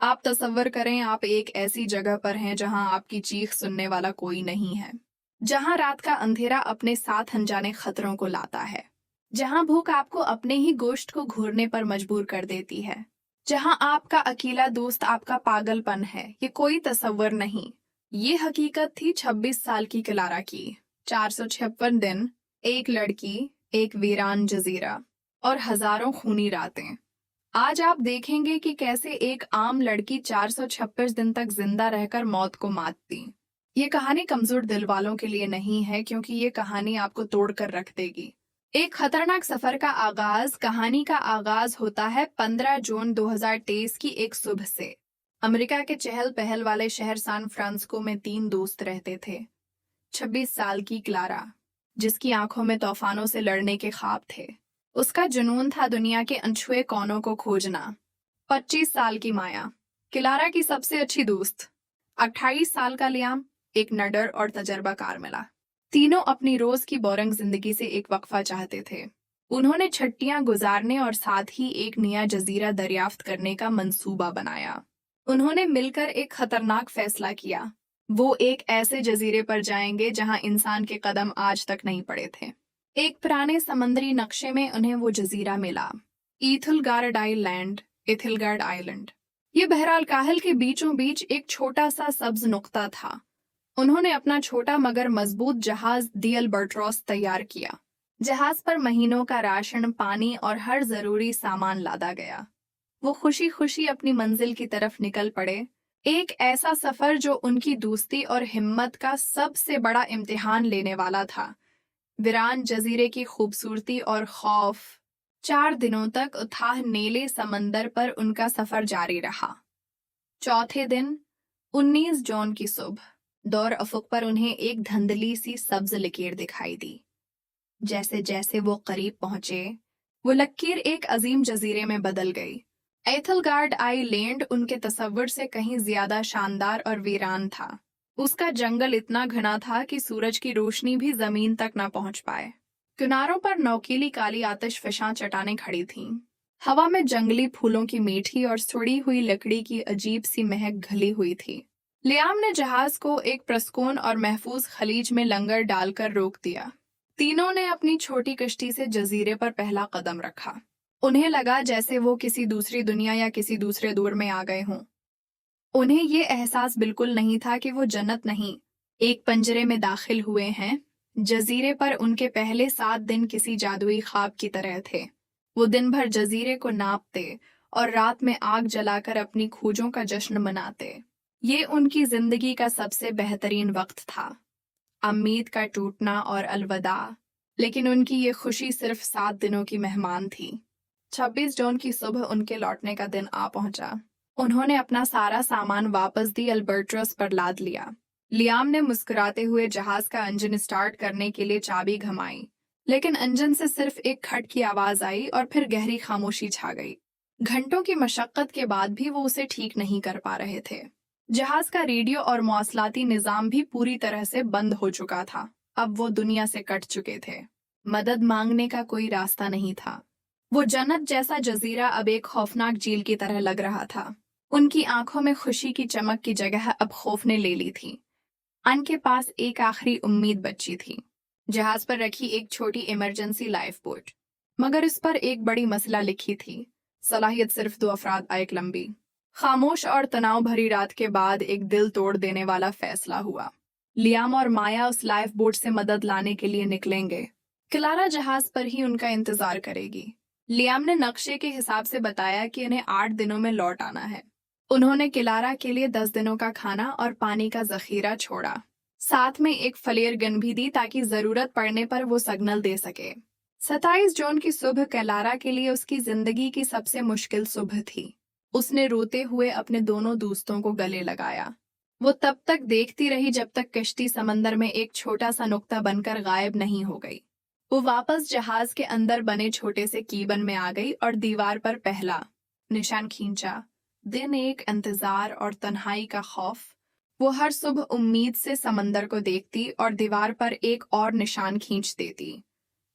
आप तसव्वुर करें आप एक ऐसी जगह पर हैं जहां आपकी चीख सुनने वाला कोई नहीं है, जहां रात का अंधेरा अपने साथ अनजाने खतरों को लाता है, जहां भूख आपको अपने ही गोश्त को घूरने पर मजबूर कर देती है, जहां आपका अकेला दोस्त आपका पागलपन है। ये कोई तसव्वुर नहीं, ये हकीकत थी 26 साल की क्लारा की। 456 दिन, एक लड़की, एक वीरान जजीरा और हजारों खूनी रातें। आज आप देखेंगे कि कैसे एक आम लड़की 456 दिन तक जिंदा रहकर मौत को मातती। ये कहानी कमजोर दिल वालों के लिए नहीं है, क्योंकि ये कहानी आपको तोड़कर रख देगी। एक खतरनाक सफर का आगाज। कहानी का आगाज होता है 15 जून 2023 की एक सुबह से। अमेरिका के चहल पहल वाले शहर सैन फ्रांसिस्को में 3 दोस्त रहते थे। 26 साल की क्लारा, जिसकी आंखों में तूफानों से लड़ने के ख्वाब थे। उसका जुनून था दुनिया के अनछुए कोनों को खोजना। 25 साल की माया, क्लारा की सबसे अच्छी दोस्त। 28 साल का लियाम, एक नडर और तजर्बाकार मिला। तीनों अपनी रोज की बोरिंग जिंदगी से एक वक्फा चाहते थे। उन्होंने छुट्टियां गुजारने और साथ ही एक नया जजीरा दरियाफ्त करने का मंसूबा बनाया। उन्होंने मिलकर एक खतरनाक फैसला किया। वो एक ऐसे जजीरे पर जाएंगे जहां इंसान के कदम आज तक नहीं पड़े थे। एक पुराने समंदरी नक्शे में उन्हें वो जजीरा मिला, इथिलगार्ड आइलैंड। इथिलगार्ड आइलैंड ये बहरहाल काहिल के बीचों बीच एक छोटा सा सब्ज नुक्ता था। उन्होंने अपना छोटा मगर मजबूत जहाज दी अल्बर्ट्रॉस तैयार किया। जहाज पर महीनों का राशन, पानी और हर जरूरी सामान लादा गया। वो खुशी खुशी अपनी मंजिल की तरफ निकल पड़े। एक ऐसा सफर जो उनकी दोस्ती और हिम्मत का सबसे बड़ा इम्तिहान लेने वाला था। वीरान जजीरे की खूबसूरती और खौफ। 4 दिनों तक अथाह नीले समंदर पर उनका सफर जारी रहा। चौथे दिन 19 जून की सुबह, दौर अफुक पर उन्हें एक धुंधली सी सब्ज लकीर दिखाई दी। जैसे जैसे वो करीब पहुंचे, वो लकीर एक अजीम जजीरे में बदल गई। एथलगार्ड आइलैंड उनके तसव्वुर से कहीं ज्यादा शानदार और वीरान था। उसका जंगल इतना घना था कि सूरज की रोशनी भी जमीन तक न पहुंच पाए। किनारों पर नौकीली काली आतिशफशां चट्टानें खड़ी थीं। हवा में जंगली फूलों की मीठी और सड़ी हुई लकड़ी की अजीब सी महक घली हुई थी। लियाम ने जहाज को एक प्रस्कून और महफूज खलीज में लंगर डालकर रोक दिया। तीनों ने अपनी छोटी कश्ती से जजीरे पर पहला कदम रखा। उन्हें लगा जैसे वो किसी दूसरी दुनिया या किसी दूसरे दौर में आ गए हों। उन्हें ये एहसास बिल्कुल नहीं था कि वो जन्नत नहीं, एक पंजरे में दाखिल हुए हैं। जजीरे पर उनके पहले 7 दिन किसी जादुई ख्वाब की तरह थे। वो दिन भर जजीरे को नापते और रात में आग जलाकर अपनी खोजों का जश्न मनाते। ये उनकी जिंदगी का सबसे बेहतरीन वक्त था। उम्मीद का टूटना और अलविदा। लेकिन उनकी ये खुशी सिर्फ 7 दिनों की मेहमान थी। 26 जून की सुबह उनके लौटने का दिन आ पहुंचा। उन्होंने अपना सारा सामान वापस दी अल्बर्ट्रॉस पर लाद लिया। लियाम ने मुस्कुराते हुए जहाज का इंजन स्टार्ट करने के लिए चाबी घुमाई, लेकिन इंजन से सिर्फ एक खट की आवाज आई और फिर गहरी खामोशी छा गई। घंटों की मशक्कत के बाद भी वो उसे ठीक नहीं कर पा रहे थे। जहाज का रेडियो और मौसलाती निजाम भी पूरी तरह से बंद हो चुका था। अब वो दुनिया से कट चुके थे। मदद मांगने का कोई रास्ता नहीं था। वो जन्नत जैसा जजीरा अब एक खौफनाक झील की तरह लग रहा था। उनकी आंखों में खुशी की चमक की जगह अब खौफ ने ले ली थी। उनके पास एक आखिरी उम्मीद बची थी, जहाज पर रखी एक छोटी इमरजेंसी लाइफ बोट। मगर इस पर एक बड़ी मसला लिखी थी, सलाहियत सिर्फ 2 अफराद एक लंबी, खामोश और तनाव भरी रात के बाद एक दिल तोड़ देने वाला फैसला हुआ। लियाम और माया उस लाइफ बोट से मदद लाने के लिए निकलेंगे। क्लारा जहाज पर ही उनका इंतजार करेगी। लियाम ने नक्शे के हिसाब से बताया कि उन्हें 8 दिनों में लौट आना है। उन्होंने क्लारा के लिए 10 दिनों का खाना और पानी का जखीरा छोड़ा। साथ में एक फ्लेयर गन भी दी ताकि जरूरत पड़ने पर वो सिग्नल दे सके। 27 जून की सुबह क्लारा के लिए उसकी जिंदगी की सबसे मुश्किल सुबह थी। उसने रोते हुए अपने दोनों दोस्तों को गले लगाया। वो तब तक देखती रही जब तक कश्ती समंदर में एक छोटा सा नुक्ता बनकर गायब नहीं हो गई। वो वापस जहाज के अंदर बने छोटे से कीबन में आ गई और दीवार पर पहला निशान खींचा। दिन एक इंतजार और तन्हाई का खौफ। वो हर सुबह उम्मीद से समंदर को देखती और दीवार पर एक और निशान खींच देती।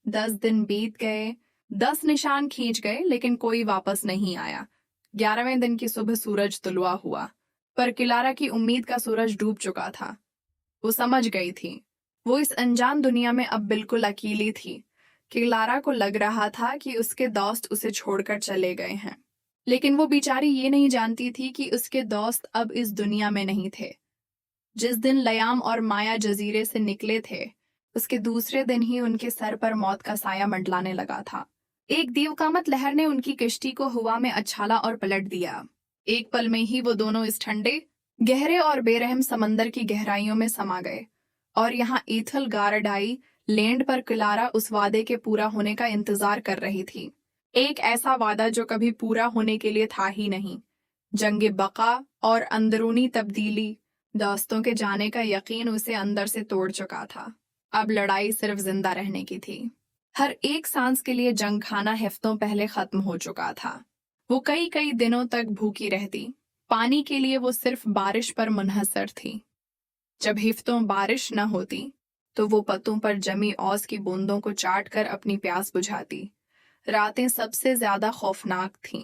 10 दिन बीत गए, 10 निशान खींच गए, लेकिन कोई वापस नहीं आया। 11वें दिन की सुबह सूरज तुलवा हुआ, पर किलारा की उम्मीद का सूरज डूब चुका था। वो समझ गई थी, वो इस अनजान दुनिया में अब बिल्कुल अकेली थी। किलारा को लग रहा था कि उसके दोस्त उसे छोड़कर चले गए हैं, लेकिन वो बेचारी ये नहीं जानती थी कि उसके दोस्त अब इस दुनिया में नहीं थे। जिस दिन लयाम और माया जजीरे से निकले थे, उसके दूसरे दिन ही उनके सर पर मौत का साया मंडलाने लगा था। एक दीवकामत लहर ने उनकी किश्ती को हवा में अछाला और पलट दिया। एक पल में ही वो दोनों इस ठंडे, गहरे और बेरहम समंदर की गहराइयों में समा गए। और यहाँ ईथल गारडाई लैंड पर किलारा उस वादे के पूरा होने का इंतजार कर रही थी। एक ऐसा वादा जो कभी पूरा होने के लिए था ही नहीं। जंगे बका और अंदरूनी तब्दीली, दोस्तों के जाने का यकीन उसे अंदर से तोड़ चुका था। अब लड़ाई सिर्फ जिंदा रहने की थी। हर एक सांस के लिए जंग खाना हफ्तों पहले खत्म हो चुका था। वो कई कई दिनों तक भूखी रहती। पानी के लिए वो सिर्फ बारिश पर मुनहसर थी। जब हफ्तों बारिश न होती तो वो पत्तों पर जमी औस की बूंदों को चाट कर अपनी प्यास बुझाती। रातें सबसे ज्यादा खौफनाक थीं।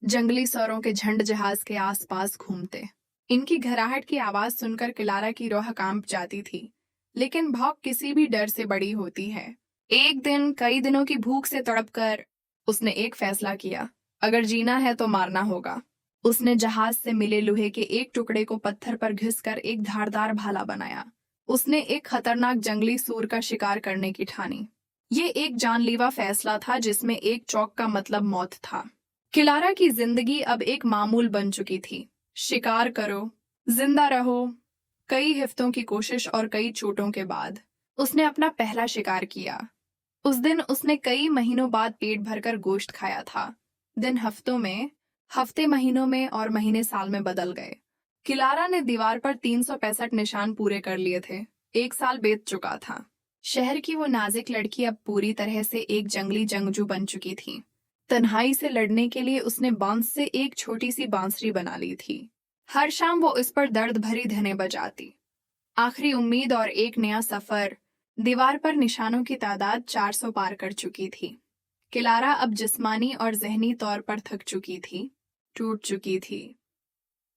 जंगली सौरों के झंड जहाज के आसपास घूमते। इनकी घराहट की आवाज सुनकर किलारा की रूह कांप जाती थी, लेकिन भौंक किसी भी डर से बड़ी होती है। एक दिन कई दिनों की भूख से तड़पकर उसने एक फैसला किया, अगर जीना है तो मारना होगा। उसने जहाज से मिले लोहे के एक टुकड़े को पत्थर पर घिसकर एक धारदार भाला बनाया। उसने एक खतरनाक जंगली सूर का शिकार करने की ठानी। ये एक जानलेवा फैसला था जिसमें एक चौक का मतलब मौत था। किलारा की जिंदगी अब एक मामूल बन चुकी थी। शिकार करो, जिंदा रहो। कई हफ्तों की कोशिश और कई चोटों के बाद उसने अपना पहला शिकार किया। उस दिन उसने कई महीनों बाद पेट भरकर गोश्त खाया था। दिन हफ्तों में, हफ्ते महीनों में और महीने साल में बदल गए। किलारा ने दीवार पर 365 निशान पूरे कर लिए थे। एक साल बीत चुका था। शहर की वो नाजुक लड़की अब पूरी तरह से एक जंगली जंगजू बन चुकी थी। तन्हाई से लड़ने के लिए उसने बांस से एक छोटी सी बांसुरी बना ली थी। हर शाम वो इस पर दर्द भरी धुनें बजाती। आखिरी उम्मीद और एक नया सफर। दीवार पर निशानों की तादाद 400 पार कर चुकी थी। किलारा अब जिस्मानी और जहनी तौर पर थक चुकी थी, टूट चुकी थी।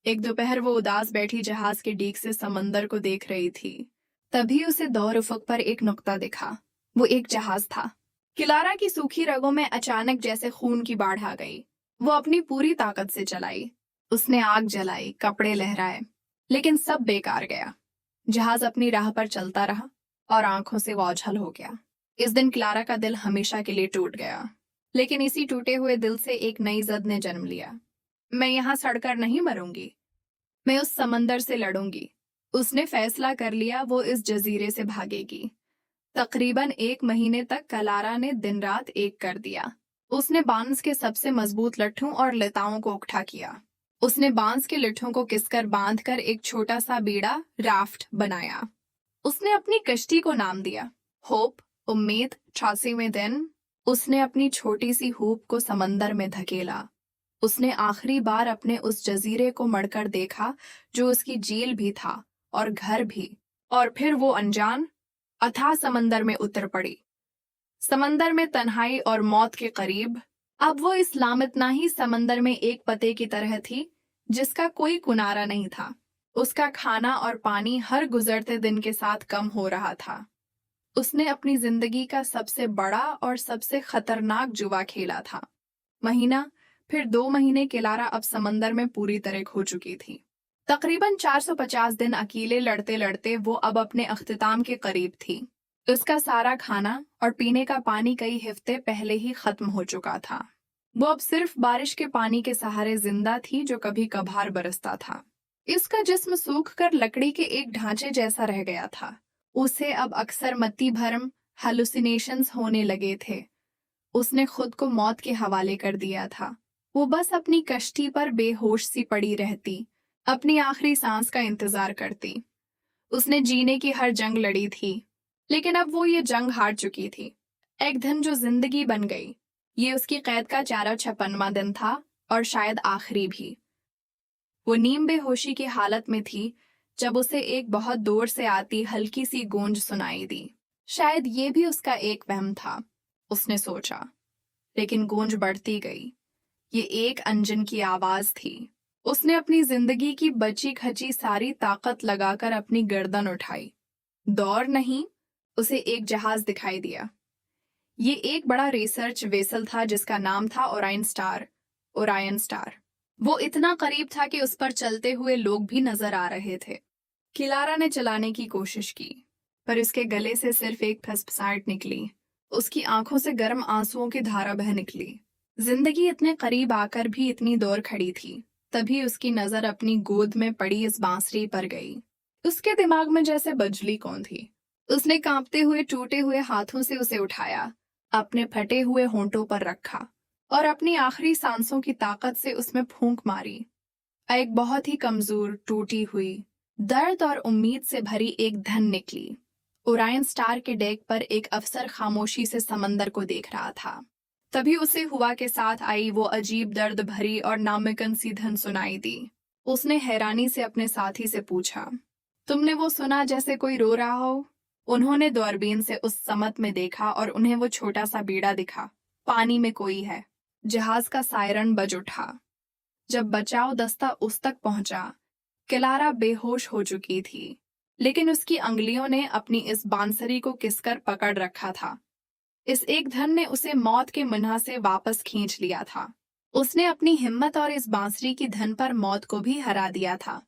एक दोपहर वो उदास बैठी जहाज के डीक से समंदर को देख रही थी। तभी उसे दौर उफक पर एक नुक्ता दिखा। वो एक जहाज था। किलारा की सूखी रगों में अचानक जैसे खून की बाढ़ आ गई। वो अपनी पूरी ताकत से चलाई। उसने आग जलाई, कपड़े लहराए, लेकिन सब बेकार गया। जहाज अपनी राह पर चलता रहा और आंखों से ओझल हो गया। इस दिन किलारा का दिल हमेशा के लिए टूट गया। लेकिन इसी टूटे हुए दिल से एक नई जद ने जन्म लिया। मैं यहाँ सड़कर नहीं मरूंगी, मैं उस समंदर से लड़ूंगी। उसने फैसला कर लिया, वो इस जजीरे से भागेगी। तकरीबन 1 महीने तक किलारा ने दिन रात एक कर दिया। उसने बांस के सबसे मजबूत लट्ठों और लताओं को इकट्ठा किया। उसने बांस के लट्ठों को किसकर बांधकर एक छोटा सा बीड़ा, राफ्ट बनाया। उसने अपनी कश्ती को नाम दिया होप, उम्मीद। 86वें दिन उसने अपनी छोटी सी हूप को समंदर में धकेला। उसने आखिरी बार अपने उस जजीरे को मड़कर देखा जो उसकी झील भी था और घर भी। और फिर वो अनजान अथाह समंदर में उतर पड़ी। समंदर में तन्हाई और मौत के करीब। अब वो इस लामतनाही समंदर में एक पते की तरह थी जिसका कोई किनारा नहीं था। उसका खाना और पानी हर गुजरते दिन के साथ कम हो रहा था। उसने अपनी जिंदगी का सबसे बड़ा और सबसे खतरनाक जुआ खेला था। महीना, फिर 2 महीने किलारा अब समंदर में पूरी तरह खो चुकी थी। तकरीबन 450 दिन अकेले लड़ते लड़ते वो अब अपने अख्तिताम के करीब थी। उसका सारा खाना और पीने का पानी कई हफ्ते पहले ही खत्म हो चुका था। वो अब सिर्फ बारिश के पानी के सहारे जिंदा थी जो कभी कभार बरसता था। इसका जिस्म सूख कर लकड़ी के एक ढांचे जैसा रह गया था। उसे अब अक्सर मत्ती भरम, हेलुसिनेशंस होने लगे थे। उसने खुद को मौत के हवाले कर दिया था। वो बस अपनी कश्ती पर बेहोश सी पड़ी रहती, अपनी आखिरी सांस का इंतजार करती। उसने जीने की हर जंग लड़ी थी, लेकिन अब वो ये जंग हार चुकी थी। एक दिन जो जिंदगी बन गई, ये उसकी कैद का 456वां दिन था और शायद आखिरी भी। वो नीम बेहोशी की हालत में थी जब उसे एक बहुत दूर से आती हल्की सी गूंज सुनाई दी। शायद ये भी उसका एक वहम था, उसने सोचा। लेकिन गूंज बढ़ती गई। ये एक अंजन की आवाज थी। उसने अपनी जिंदगी की बची खची सारी ताकत लगाकर अपनी गर्दन उठाई। दौर नहीं, उसे एक जहाज दिखाई दिया। ये एक बड़ा रिसर्च वेसल था जिसका नाम था ओरायन स्टार। Orion star. वो इतना करीब था कि उस पर चलते हुए लोग भी नजर आ रहे थे। किलारा ने चलाने की कोशिश की, पर उसके गले से सिर्फ एक फसफसाहट निकली। उसकी आंखों से गर्म आंसुओं की धारा बह निकली। जिंदगी इतने करीब आकर भी इतनी दूर खड़ी थी। तभी उसकी नजर अपनी गोद में पड़ी इस बांसुरी पर गई। उसके दिमाग में जैसे बजली कौन थी। उसने कांपते हुए टूटे हुए हाथों से उसे उठाया, अपने फटे हुए होंठों पर रखा और अपनी आखिरी सांसों की ताकत से उसमें फूंक मारी। एक बहुत ही कमजोर, टूटी हुई, दर्द और उम्मीद से भरी एक धन निकली। ओरायन स्टार के डेक पर एक अफसर खामोशी से समंदर को देख रहा था। तभी उसे हुआ के साथ आई वो अजीब दर्द भरी और नामुमकिन सी धन सुनाई दी। उसने हैरानी से अपने साथी से पूछा, तुमने वो सुना जैसे कोई रो रहा हो? उन्होंने दूरबीन से उस समत में देखा और उन्हें वो छोटा सा बीड़ा दिखा। पानी में कोई है। जहाज का सायरन बज उठा। जब बचाव दस्ता उस तक पहुंचा, किलारा बेहोश हो चुकी थी, लेकिन उसकी अंगुलियों ने अपनी इस बांसुरी को किसकर पकड़ रखा था। इस एक धन ने उसे मौत के मुन्हा से वापस खींच लिया था। उसने अपनी हिम्मत और इस बांसुरी की धन पर मौत को भी हरा दिया था।